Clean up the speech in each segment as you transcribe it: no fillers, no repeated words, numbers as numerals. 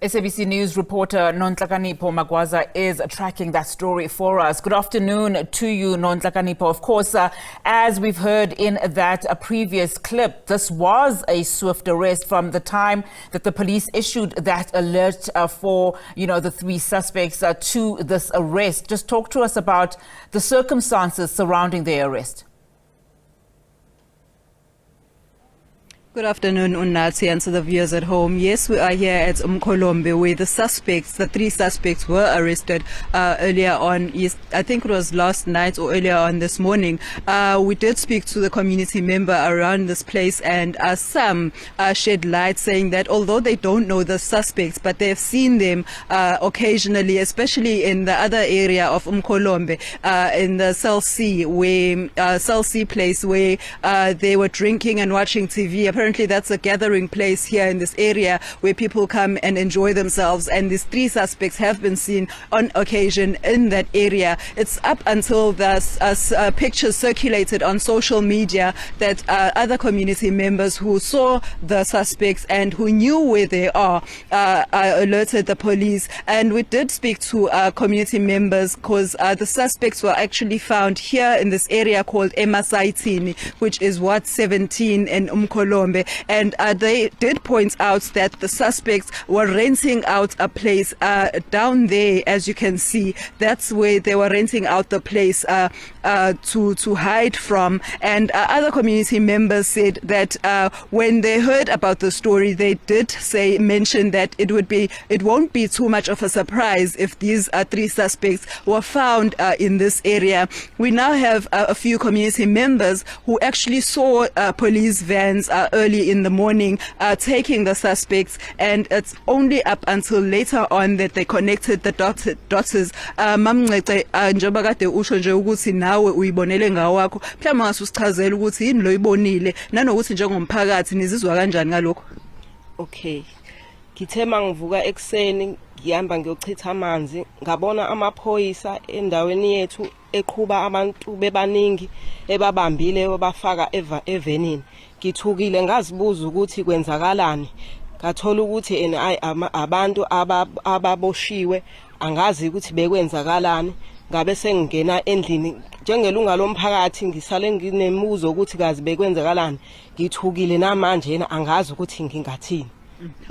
SABC News reporter Nonhlakanipho Magwaza is tracking that story for us. Good afternoon to you, Nonhlakanipho. Of course, as we've heard in that previous clip, this was a swift arrest from the time that the police issued that alert for, the three suspects to this arrest. Just talk to us about the circumstances surrounding their arrest. Good afternoon, Unnati, and to the viewers at home. Yes, we are here at Mkholombe, where the three suspects were arrested earlier on. Yes, I think it was last night or earlier on this morning. We did speak to the community member around this place, and some shed light saying that although they don't know the suspects, but they've seen them occasionally, especially in the other area of Mkholombe, in the Cell C place where they were drinking and watching TV. Apparently that's a gathering place here in this area where people come and enjoy themselves, and these three suspects have been seen on occasion in that area. It's up until the pictures circulated on social media that other community members who saw the suspects and who knew where they are alerted the police. And we did speak to community members because the suspects were actually found here in this area called Emasaitini, which is Ward 17 in Mkholombe. And they did point out that the suspects were renting out a place down there, as you can see. That's where they were renting out the place to hide from. And other community members said that when they heard about the story, they did mention that it won't be too much of a surprise if these three suspects were found in this area. We now have a few community members who actually saw police vans early in the morning taking the suspects, and it's only up until later on that they connected the dots. Mamncece, njengoba kade usho nje ukuthi nawe uyibonele ngawakho, mhlawumbe ngasusichazela ukuthi yini lo ibonile nanokuthi njengomphakathi nizizwa kanjani ngalokho. Okay, ngithe mangivuka ekseni ngihamba ngiyochitha amanzi, ngabona amaphoyisa endaweni yethu eqhuba abantu bebaningi ebabambile babafaka evenini. Ngithukile ngazibuza ukuthi kwenzakalani, ngathola ukuthi abantu ababoshiwe, angazi ukuthi bekwenzakalani. Ngabe sengingena endlini njengelunga lomphakathi, ngisale nginemuzo ukuthi kazi bekwenzakalani. Ngithukile namanje angazi ukuthi ngingathini.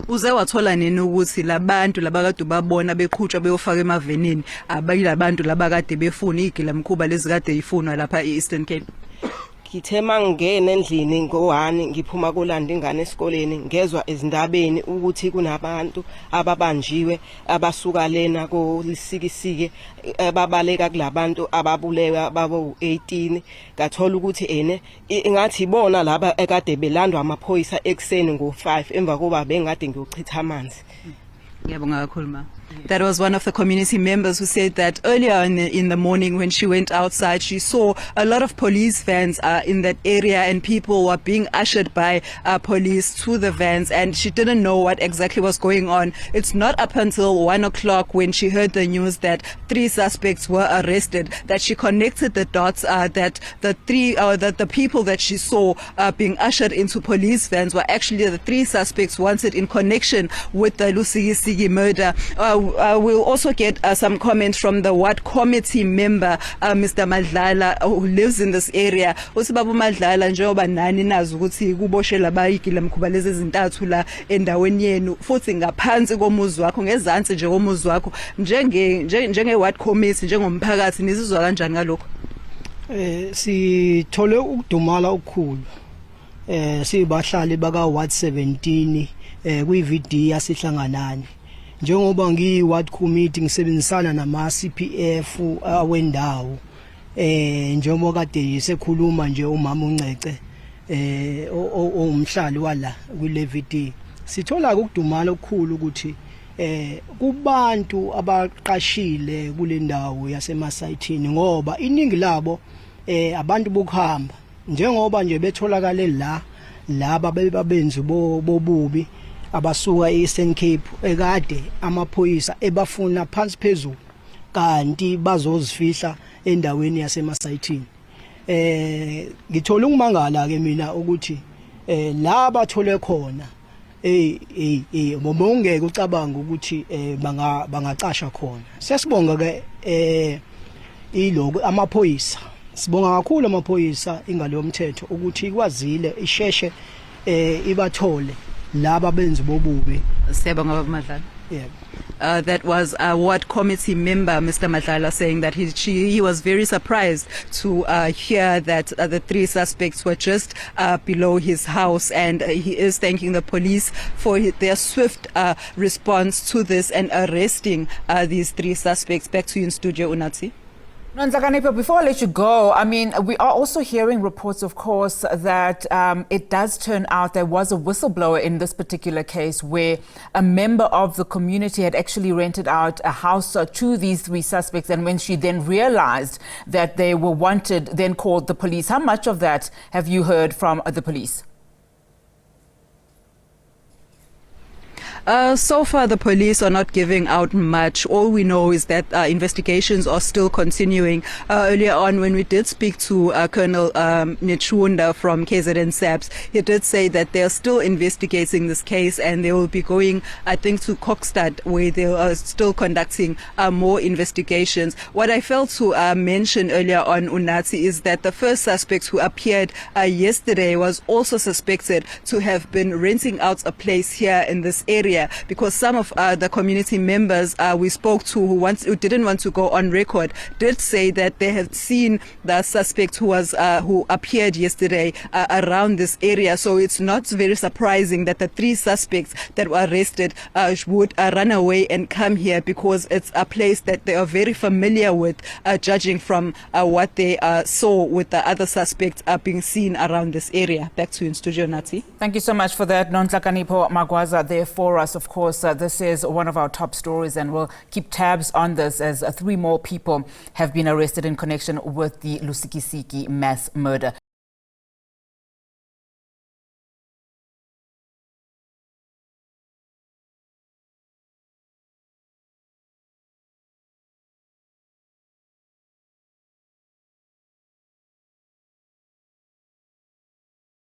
Uze wathola nini ukuthi labantu labakade babona beqhutshwa beyofaka emavenini abayilabantu labakade befuna igilamkhuba lezi kade yifunwa lapha eEastern Cape? Ngithe mangena endlini ngo-1 ngiphuma kolanda ingane esikoleni, ngezwa ezindabeni ukuthi kunabantu ababanjiwe abasuka lena ko Lusikisiki babaleka kulabantu ababulewe babo-18. Ngathola ukuthi ngathi ibona laba ekade belandwa amaphoyisa ekseni ngo-5 emva koba bengade ngiyochitha amanzi. Ngiyabonga kakhulu ma. That was one of the community members who said that earlier in the morning when she went outside, she saw a lot of police vans in that area, and people were being ushered by police to the vans, and she didn't know what exactly was going on. It's not up until 1 o'clock when she heard the news that three suspects were arrested that she connected the dots that the people that she saw being ushered into police vans were actually the three suspects wanted in connection with the Lusikisiki murder. We'll also get some comments from the ward committee member, Mr. Madlala, who lives in this area. Usibabu Madlala, njengoba nani nazi ukuthi kuboshela bayigila mkhuba lezi ezintathu la endaweni yenu futhi ngaphansi komuzi wakho, ngezansi nje komuzi wakho, njenge ward committee, njengomphakathi nizizwa kanjani ngalokho? Sithole ukudumala okukhulu. Sibahlali baka ward 17 kwi-VD yasihlanganani. Njengoba ngiyi-ward committee ngisebenzisana nama-CPF awendawo, njengoba kade sekhuluma nje umama uNcece umhlali wala kule-VD, sithola ukudumala okukhulu ukuthi kubantu abaqashile kule ndawo yasemasayithini, ngoba iningi labo abantu bokuhamba, njengoba nje betholakale laba bebenzi bobubi abasuka eEastern Cape ekade amaphoyisa ebafuna phansi phezulu kanti bazozifihla endaweni yasemasayithini. Ngithola ukumangala ke mina ukuthi la bathole khona Ngeke ucabanga ukuthi bangacasha khona. Sesibonga ke iloko amaphoyisa. Sibonga kakhulu amaphoyisa ingalo yomthetho ukuthi ikwazile isheshe ibathole laba benzi bobubi. Siyabonga Madlala. Yeah. That was a ward committee member, Mr. Madlala, saying that he was very surprised to hear that the 3 suspects were just below his house, and he is thanking the police for their swift response to this and arresting these 3 suspects. Back to you in studio, Unati. Nonhlakanipho, before I let you go, I mean, we are also hearing reports, of course, that it does turn out there was a whistleblower in this particular case where a member of the community had actually rented out a house to these 3 suspects, and when she then realized that they were wanted, then called the police. How much of that have you heard from the police? So far, the police are not giving out much. All we know is that investigations are still continuing. Earlier on, when we did speak to Colonel Nechunda from KZN SABC, he did say that they are still investigating this case, and they will be going, I think, to Kokstad, where they are still conducting more investigations. What I failed to mention earlier on, Unati, is that the first suspect who appeared yesterday was also suspected to have been renting out a place here in this area, because some of the community members we spoke to who didn't want to go on record did say that they had seen the suspect who appeared yesterday around this area. So it's not very surprising that the 3 suspects that were arrested would run away and come here, because it's a place that they are very familiar with, judging from what they saw with the other suspects being seen around this area. Back to you in studio, Nati. Thank you so much for that, Nonhlakanipho Magwaza, there for us. Of course, this is one of our top stories, and we'll keep tabs on this as 3 more people have been arrested in connection with the Lusikisiki mass murder.